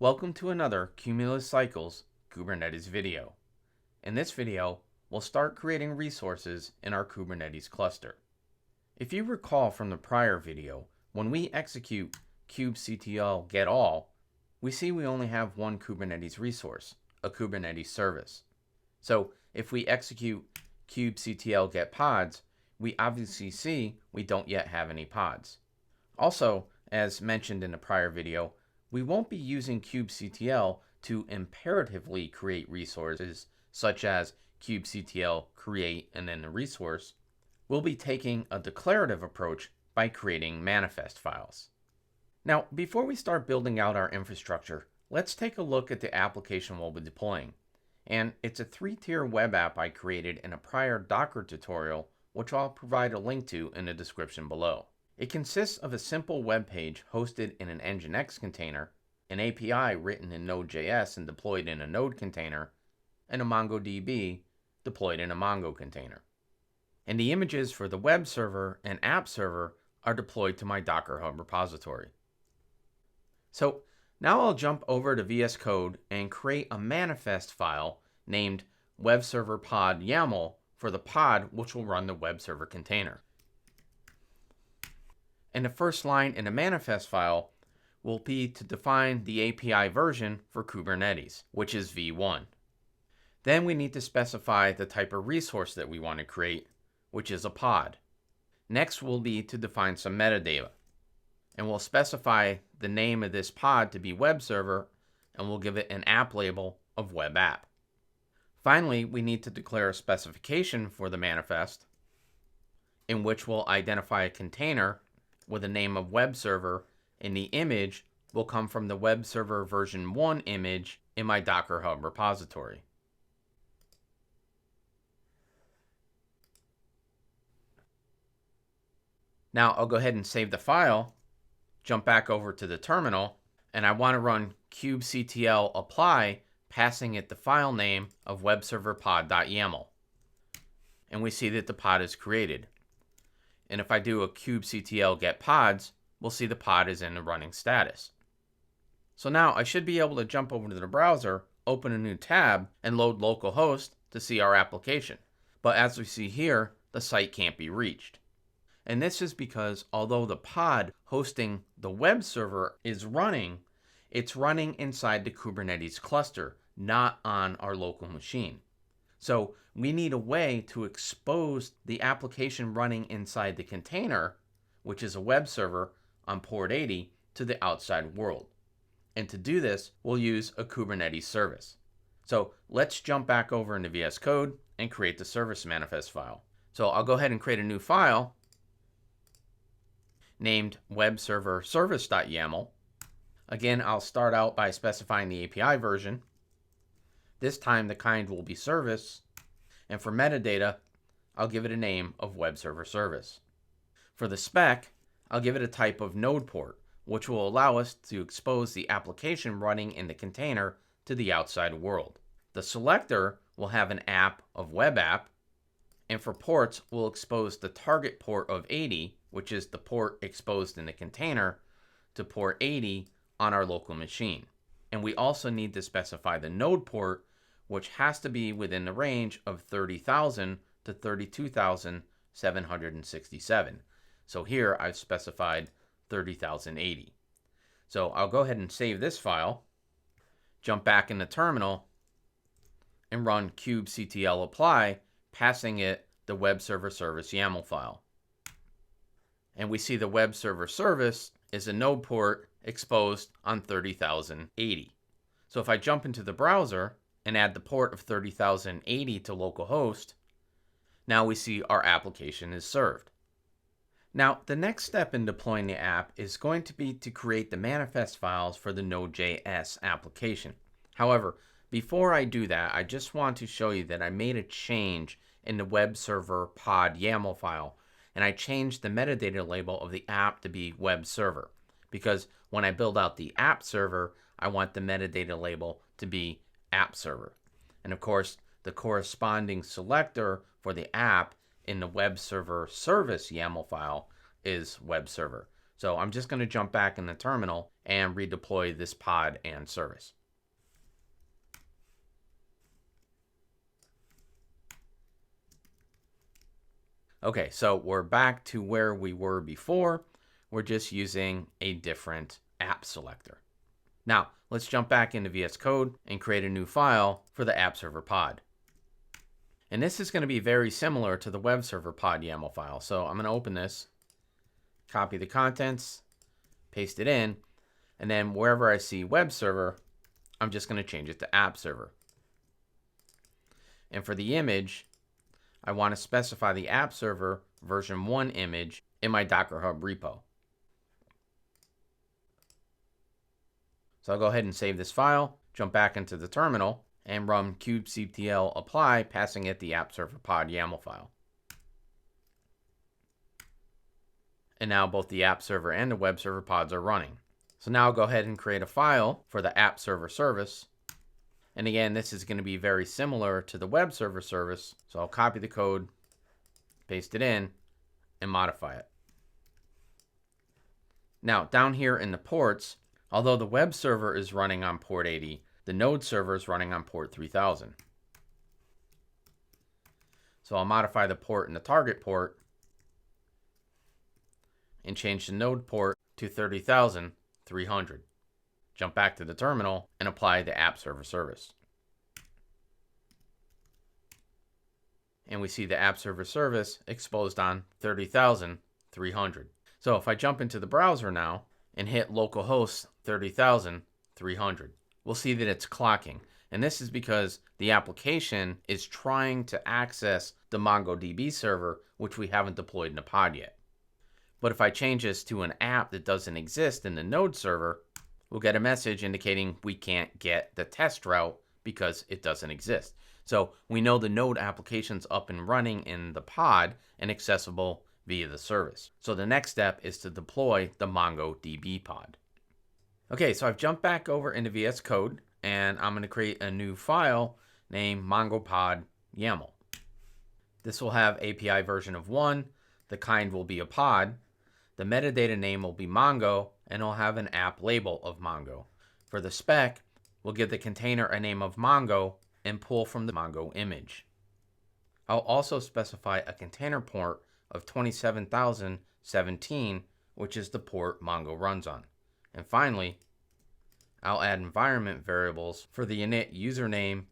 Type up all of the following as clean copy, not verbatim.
Welcome to another Cumulus Cycles Kubernetes video. In this video, we'll start creating resources in our Kubernetes cluster. If you recall from the prior video, when we execute kubectl get all, we see we only have one Kubernetes resource, a Kubernetes service. So if we execute kubectl get pods, we obviously see we don't yet have any pods. Also, as mentioned in the prior video, we won't be using kubectl to imperatively create resources such as kubectl create and then the resource. We'll be taking a declarative approach by creating manifest files. Now, before we start building out our infrastructure, let's take a look at the application we'll be deploying. And it's a 3-tier web app I created in a prior Docker tutorial, which I'll provide a link to in the description below. It consists of a simple web page hosted in an Nginx container, an API written in Node.js and deployed in a Node container, and a MongoDB deployed in a Mongo container. And the images for the web server and app server are deployed to my Docker Hub repository. So now I'll jump over to VS Code and create a manifest file named web-server-pod.yaml for the pod which will run the web server container. And the first line in the manifest file will be to define the API version for Kubernetes, which is v1. Then we need to specify the type of resource that we want to create, which is a pod. Next will be to define some metadata. And we'll specify the name of this pod to be web server, and we'll give it an app label of web app. Finally, we need to declare a specification for the manifest, in which we'll identify a container with a name of web server, and the image will come from the web server version 1 image in my Docker Hub repository. Now I'll go ahead and save the file, jump back over to the terminal, and I want to run kubectl apply, passing it the file name of web-server-pod.yaml. And we see that the pod is created. And if I do a kubectl get pods, we'll see the pod is in the running status. So now I should be able to jump over to the browser, open a new tab, and load localhost to see our application. But as we see here, the site can't be reached. And this is because although the pod hosting the web server is running, it's running inside the Kubernetes cluster, not on our local machine. So we need a way to expose the application running inside the container, which is a web server on port 80, to the outside world. And to do this, we'll use a Kubernetes service. So let's jump back over into VS Code and create the service manifest file. So I'll go ahead and create a new file named web-server-service.yaml. Again, I'll start out by specifying the API version. This time the kind will be service, and for metadata, I'll give it a name of web-server-service. For the spec, I'll give it a type of node port, which will allow us to expose the application running in the container to the outside world. The selector will have an app of web app, and for ports, we'll expose the target port of 80, which is the port exposed in the container, to port 80 on our local machine. And we also need to specify the node port, which has to be within the range of 30,000 to 32,767. So here I've specified 30,080. So I'll go ahead and save this file, jump back in the terminal, and run kubectl apply, passing it the web-server-service YAML file. And we see the web-server-service is a node port exposed on 30,080. So if I jump into the browser and add the port of 30,080 to localhost, now we see our application is served. Now, the next step in deploying the app is going to be to create the manifest files for the Node.js application. However, before I do that, I just want to show you that I made a change in the web-server-pod.yaml file, and I changed the metadata label of the app to be web server, because when I build out the app server, I want the metadata label to be app server. And of course, the corresponding selector for the app in the web-server-service YAML file is web server. So I'm just going to jump back in the terminal and redeploy this pod and service. Okay, so we're back to where we were before. We're just using a different app selector. Now, let's jump back into VS Code and create a new file for the app-server-pod. And this is going to be very similar to the web-server-pod.yaml file. So I'm going to open this, copy the contents, paste it in, and then wherever I see web server, I'm just going to change it to app server. And for the image, I want to specify the app server version 1 image in my Docker Hub repo. So I'll go ahead and save this file, jump back into the terminal, and run kubectl apply, passing it the app-server-pod.yaml file. And now both the app server and the web server pods are running. So now I'll go ahead and create a file for the app-server-service. And again, this is going to be very similar to the web server service. So I'll copy the code, paste it in, and modify it. Now down here in the ports, although the web server is running on port 80, the node server is running on port 3000. So I'll modify the port and the target port and change the node port to 30,300. Jump back to the terminal and apply the app server service. And we see the app server service exposed on 30,300. So if I jump into the browser now and hit localhost 30,300, we'll see that it's clocking. And this is because the application is trying to access the MongoDB server, which we haven't deployed in a pod yet. But if I change this to an app that doesn't exist in the node server, we'll get a message indicating we can't get the test route because it doesn't exist. So we know the node application's up and running in the pod and accessible via the service. So the next step is to deploy the MongoDB pod. Okay, so I've jumped back over into VS Code and I'm going to create a new file named mongo-pod.yaml. This will have API version of 1, the kind will be a pod, the metadata name will be Mongo, and it'll have an app label of Mongo. For the spec, we'll give the container a name of Mongo and pull from the Mongo image. I'll also specify a container port of 27,017, which is the port Mongo runs on. And finally, I'll add environment variables for the init username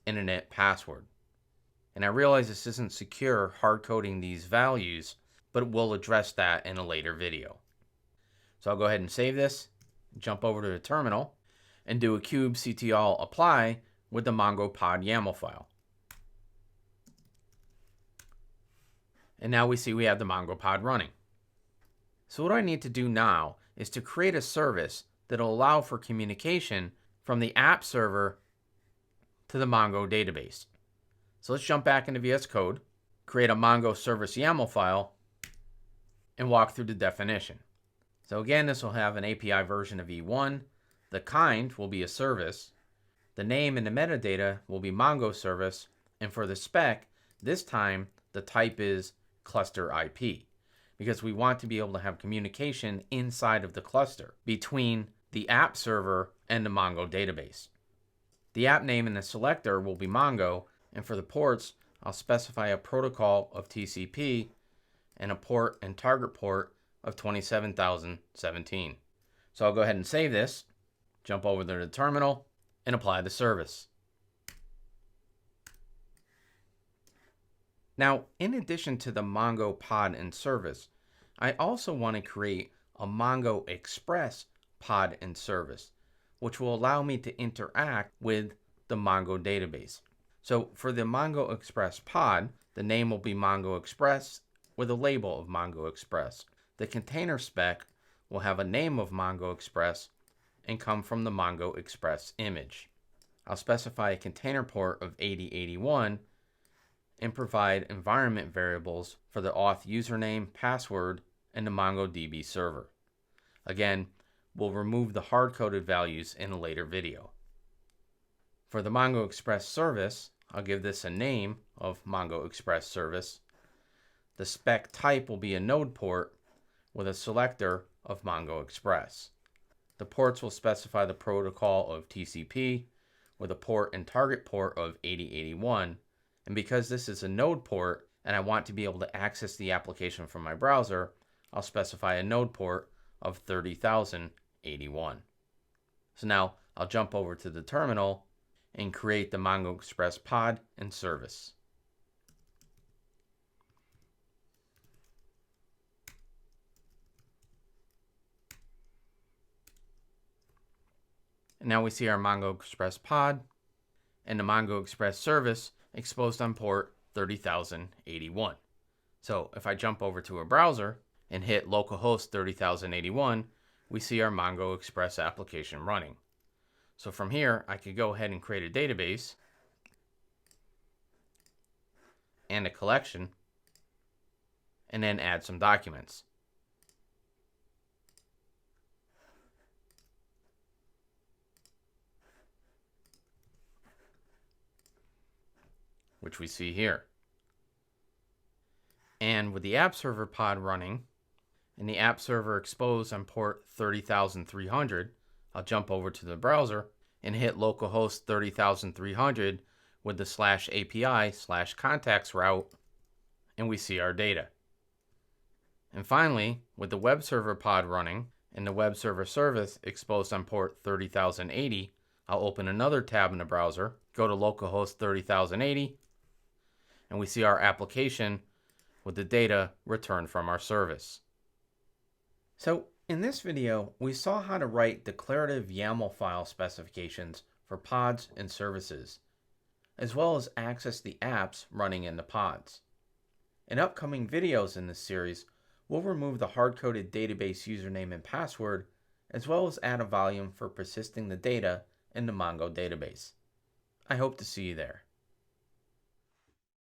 and init password. And I realize this isn't secure hard coding these values, but we'll address that in a later video. So I'll go ahead and save this, jump over to the terminal, and do a kubectl apply with the mongo-pod.yaml file. And now we see we have the Mongo pod running. So what I need to do now is to create a service that will allow for communication from the app server to the Mongo database. So let's jump back into VS Code, create a mongo-service.yaml file, and walk through the definition. So again, this will have an API version of E1. The kind will be a service. The name and the metadata will be Mongo service. And for the spec, this time the type is cluster IP, because we want to be able to have communication inside of the cluster between the app server and the Mongo database. The app name in the selector will be Mongo, and for the ports, I'll specify a protocol of TCP and a port and target port of 27,017. So I'll go ahead and save this, jump over to the terminal, and apply the service. Now, in addition to the Mongo pod and service, I also want to create a mongo-express-pod and service, which will allow me to interact with the Mongo database. So for the mongo-express-pod, the name will be mongo-express with a label of mongo-express. The container spec will have a name of mongo-express and come from the mongo-express image. I'll specify a container port of 8081 and provide environment variables for the auth username, password, and the MongoDB server. Again, we'll remove the hard-coded values in a later video. For the Mongo Express service, I'll give this a name of Mongo Express Service. The spec type will be a node port with a selector of Mongo Express. The ports will specify the protocol of TCP with a port and target port of 8081. And because this is a node port and I want to be able to access the application from my browser, I'll specify a node port of 30,081. So now I'll jump over to the terminal and create the mongo-express-pod and service. And now we see our mongo-express-pod and the mongo-express-service exposed on port 30,081. So if I jump over to a browser and hit localhost 30,081, we see our Mongo Express application running. So from here, I could go ahead and create a database and a collection, and then add some documents. Which we see here. And with the app-server-pod running and the app server exposed on port 30,300, I'll jump over to the browser and hit localhost 30,300 with the /API/contacts route, and we see our data. And finally, with the web-server-pod running and the web-server-service exposed on port 30,080, I'll open another tab in the browser, go to localhost 30,080, and we see our application with the data returned from our service. So in this video, we saw how to write declarative YAML file specifications for pods and services, as well as access the apps running in the pods. In upcoming videos in this series, we'll remove the hard-coded database username and password, as well as add a volume for persisting the data in the Mongo database. I hope to see you there.